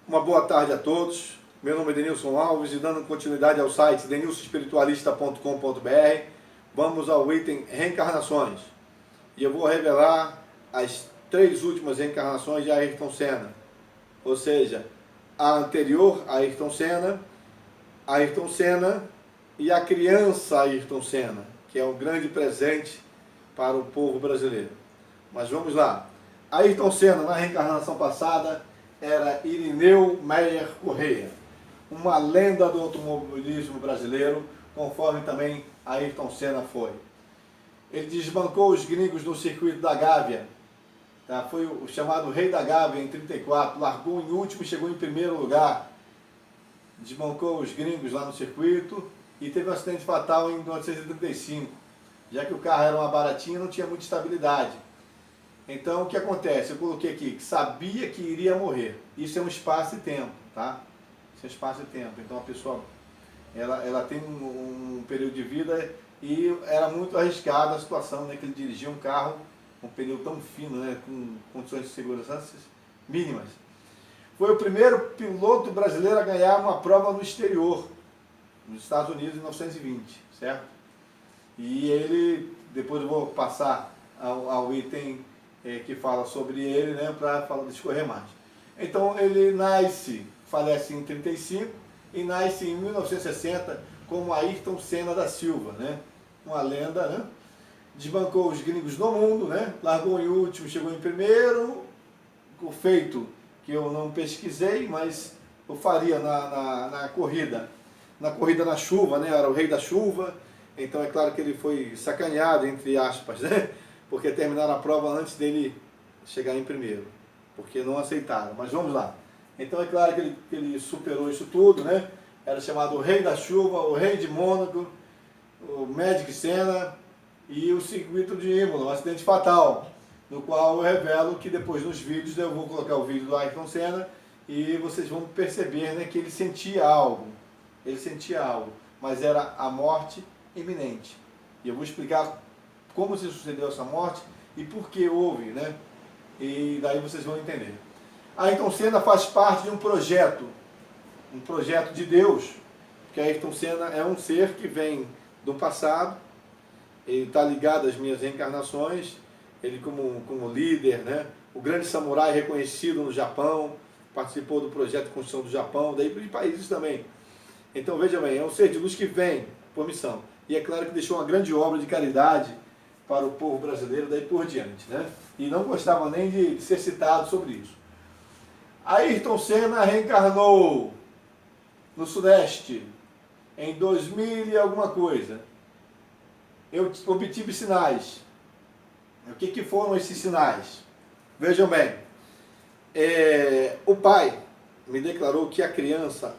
Uma boa tarde a todos. Meu nome é Denilson Alves e dando continuidade ao site denilsoespiritualista.com.br, vamos ao item reencarnações. E eu vou revelar as 3 últimas reencarnações de Ayrton Senna. Ou seja, a anterior a Ayrton Senna e a criança Ayrton Senna, que é um grande presente para o povo brasileiro. Mas vamos lá. Ayrton Senna, na reencarnação passada, era Irineu Meyer Correia, uma lenda do automobilismo brasileiro, conforme também Ayrton Senna foi. Ele desbancou os gringos no circuito da Gávea, tá? Foi o chamado Rei da Gávea em 34, largou em último e chegou em primeiro lugar. Desbancou os gringos lá no circuito e teve um acidente fatal em 1935, já que o carro era uma baratinha e não tinha muita estabilidade. Então, o que acontece? Eu coloquei aqui que sabia que iria morrer. Isso é um espaço e tempo, tá? Isso é espaço e tempo. Então, a pessoa, ela tem um período de vida e era muito arriscada a situação, né? Que ele dirigia um carro com um pneu tão fino, né? Com condições de segurança mínimas. Foi o primeiro piloto brasileiro a ganhar uma prova no exterior, nos Estados Unidos, em 1920, certo? E ele, depois eu vou passar ao item que fala sobre ele, né, para discorrer mais. Então ele falece em 35 e nasce em 1960 como Ayrton Senna da Silva, né, uma lenda, né, desbancou os gringos no mundo, né, largou em último, chegou em primeiro, o feito que eu não pesquisei, mas eu faria na corrida na chuva, né, era o rei da chuva, então é claro que ele foi sacaneado, entre aspas, né, porque terminaram a prova antes dele chegar em primeiro, porque não aceitaram. Mas vamos lá. Então é claro que ele superou isso tudo, né? Era chamado o Rei da Chuva, o Rei de Mônaco, o Magic Senna e o circuito de Imola, um acidente fatal, no qual eu revelo que depois nos vídeos, eu vou colocar o vídeo do Ayrton Senna e vocês vão perceber, né, que ele sentia algo. Ele sentia algo, mas era a morte iminente. E eu vou explicar como se sucedeu essa morte e por que houve, né? E daí vocês vão entender. Ayrton Senna faz parte de um projeto de Deus, porque Ayrton Senna é um ser que vem do passado, ele está ligado às minhas reencarnações, ele como líder, né? O grande samurai reconhecido no Japão, participou do projeto de construção do Japão, daí para os países também. Então veja bem, é um ser de luz que vem por missão. E é claro que deixou uma grande obra de caridade para o povo brasileiro, daí por diante, né? E não gostava nem de ser citado sobre isso. Ayrton Senna reencarnou no Sudeste em 2000 e alguma coisa. Eu obtive sinais. O que foram esses sinais? Vejam bem, o pai me declarou que a criança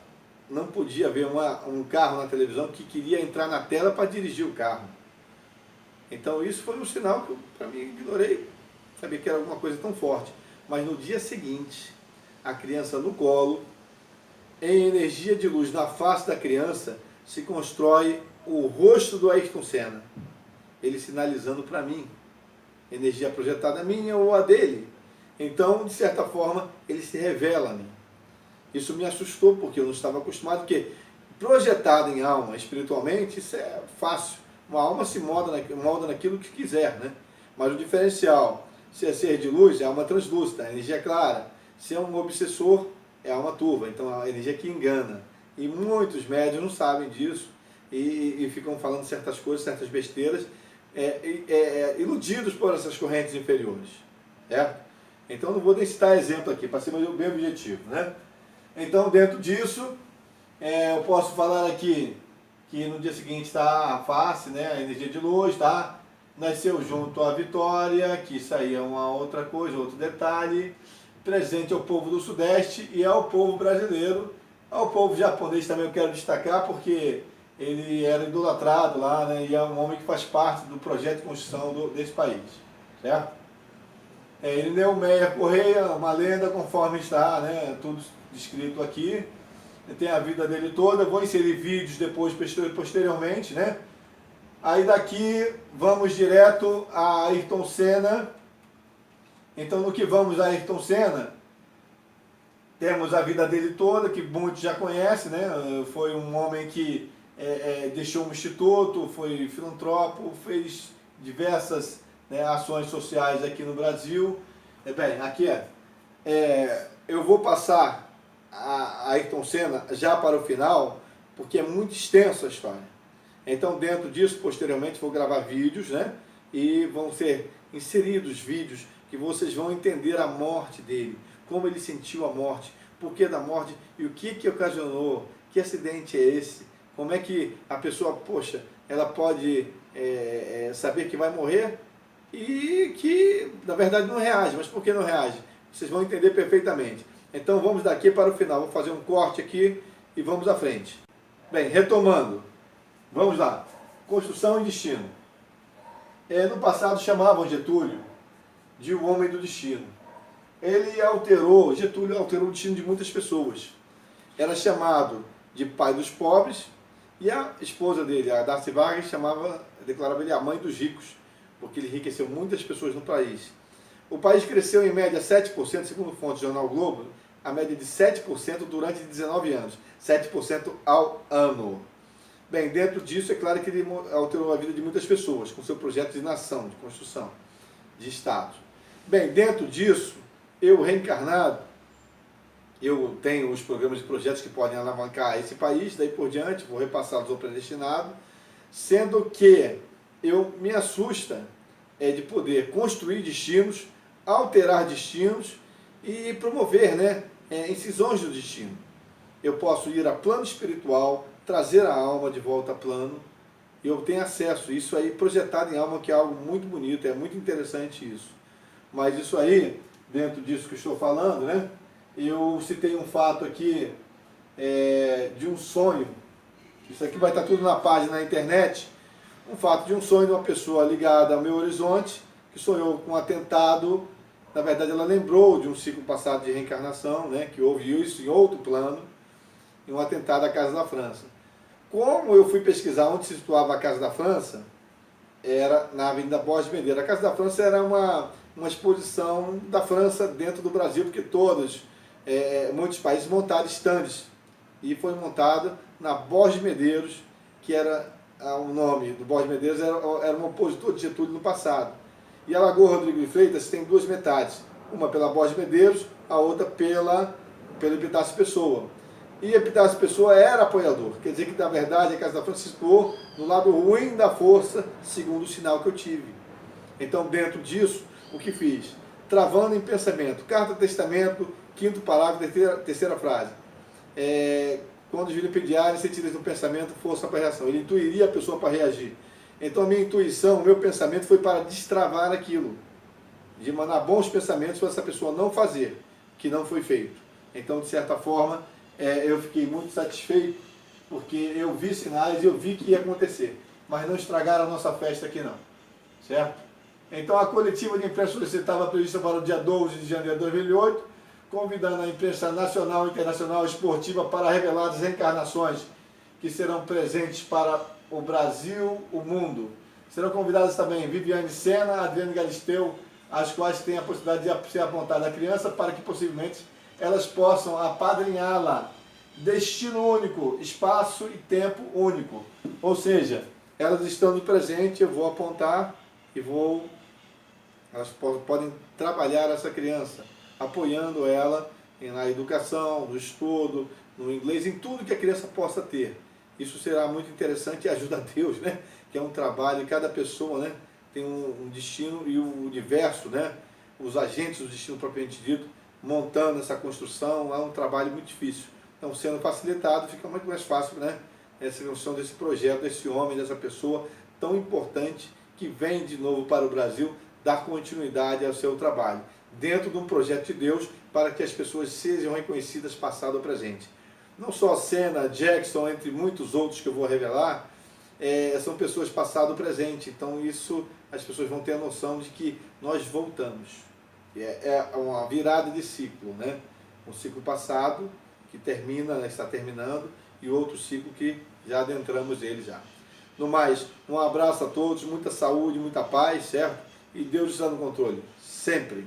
não podia ver um carro na televisão, que queria entrar na tela para dirigir o carro. Então isso foi um sinal que eu, para mim, ignorei, sabia que era alguma coisa tão forte. Mas no dia seguinte, a criança no colo, em energia de luz na face da criança, se constrói o rosto do Ayrton Senna. Ele sinalizando para mim, energia projetada minha ou a dele. Então, de certa forma, ele se revela a mim. Isso me assustou, porque eu não estava acostumado, porque projetado em alma, espiritualmente, isso é fácil. Uma alma se molda naquilo que quiser, né? Mas o diferencial, se é ser de luz, é alma translúcida, a energia clara. Se é um obsessor, é alma turva, então é a energia que engana. E muitos médios não sabem disso e ficam falando certas coisas, certas besteiras, iludidos por essas correntes inferiores. Certo? Então não vou nem citar exemplo aqui, para ser bem objetivo, né? Então, dentro disso, eu posso falar aqui que no dia seguinte está a face, né, a energia de luz, tá? Nasceu junto à Vitória, que isso aí é uma outra coisa, outro detalhe, presente ao povo do Sudeste e ao povo brasileiro. Ao povo japonês também eu quero destacar, porque ele era idolatrado lá, né, e é um homem que faz parte do projeto de construção desse país, certo? Irineu Meyer Correia, uma lenda, conforme está, né, tudo descrito aqui. Tem a vida dele toda, vou inserir vídeos depois, posteriormente, né? Aí daqui vamos direto a Ayrton Senna. Então no que vamos a Ayrton Senna, Temos a vida dele toda, que muitos já conhecem, né? Foi um homem que deixou um instituto, foi filantropo, fez diversas, né, ações sociais aqui no Brasil. Bem, aqui eu vou passar a Ayrton Senna já para o final, porque é muito extensa a história. Então, dentro disso, posteriormente, vou gravar vídeos, né? E vão ser inseridos vídeos que vocês vão entender a morte dele, como ele sentiu a morte, por que da morte e o que ocasionou, que acidente é esse, como é que a pessoa, poxa, ela pode saber que vai morrer e que, na verdade, não reage. Mas por que não reage? Vocês vão entender perfeitamente. Então, vamos daqui para o final. Vou fazer um corte aqui e vamos à frente. Bem, retomando. Vamos lá. Construção e destino. No passado chamavam Getúlio de o homem do destino. Getúlio alterou o destino de muitas pessoas. Era chamado de pai dos pobres e a esposa dele, a Darcy Vargas, declarava ele a mãe dos ricos, porque ele enriqueceu muitas pessoas no país. O país cresceu em média 7%, segundo fontes do Jornal Globo, a média de 7% durante 19 anos. 7% ao ano. Bem, dentro disso, é claro que ele alterou a vida de muitas pessoas, com seu projeto de nação, de construção, de Estado. Bem, dentro disso, eu reencarnado, eu tenho os programas de projetos que podem alavancar esse país, daí por diante, vou repassá-los ao predestinado, sendo que eu me assusta de poder construir destinos, alterar destinos e promover, né, incisões do destino. Eu posso ir a plano espiritual, trazer a alma de volta a plano, e eu tenho acesso, isso aí projetado em alma, que é algo muito bonito, é muito interessante isso. Mas isso aí, dentro disso que eu estou falando, né, eu citei um fato aqui de um sonho, isso aqui vai estar tudo na página na internet, um fato de um sonho de uma pessoa ligada ao meu horizonte, que sonhou com um atentado. Na verdade, ela lembrou de um ciclo passado de reencarnação, né, que houve isso em outro plano, em um atentado à Casa da França. Como eu fui pesquisar onde se situava a Casa da França, era na Avenida Borges de Medeiros. A Casa da França era uma exposição da França dentro do Brasil, porque muitos países montaram estandes. E foi montada na Borges de Medeiros, que era o nome do Borges de Medeiros, era um opositor de Getúlio no passado. E a Lagoa Rodrigo de Freitas tem duas metades, uma pela Borges de Medeiros, a outra pela Epitácio Pessoa. E Epitácio Pessoa era apoiador, quer dizer que, na verdade, a Casa da França se situou no lado ruim da força, segundo o sinal que eu tive. Então, dentro disso, o que fiz? Travando em pensamento, carta testamento, quinto parágrafo, terceira frase. Quando os filhos pediarem, sentidas no pensamento, força para a reação. Ele intuiria a pessoa para reagir. Então, a minha intuição, o meu pensamento foi para destravar aquilo, de mandar bons pensamentos para essa pessoa não fazer, que não foi feito. Então, de certa forma, eu fiquei muito satisfeito, porque eu vi sinais e eu vi que ia acontecer, mas não estragaram a nossa festa aqui não, certo? Então a coletiva de imprensa estava prevista para o dia 12 de janeiro de 2008, convidando a imprensa nacional, internacional, esportiva para revelar as reencarnações que serão presentes para o Brasil, o mundo. Serão convidadas também Viviane Senna, Adriane Galisteu, as quais têm a possibilidade de ser apontada a criança para que possivelmente elas possam apadrinhá-la. Destino único, espaço e tempo único. Ou seja, elas estando presentes, eu vou apontar e elas podem trabalhar essa criança, apoiando ela na educação, no estudo, no inglês, em tudo que a criança possa ter. Isso será muito interessante e ajuda a Deus, né? Que é um trabalho, cada pessoa, né, tem um destino e o universo, né, os agentes do destino propriamente dito, montando essa construção, é um trabalho muito difícil. Então, sendo facilitado, fica muito mais fácil, né, essa construção desse projeto, desse homem, dessa pessoa tão importante que vem de novo para o Brasil dar continuidade ao seu trabalho, dentro de um projeto de Deus, para que as pessoas sejam reconhecidas passado ou presente. Não só Senna, Jackson, entre muitos outros que eu vou revelar, são pessoas passado ou presente. Então isso, as pessoas vão ter a noção de que nós voltamos. É uma virada de ciclo, né? Um ciclo passado que termina, está terminando, e outro ciclo que já adentramos ele já. No mais, um abraço a todos, muita saúde, muita paz, certo? E Deus está no controle, sempre.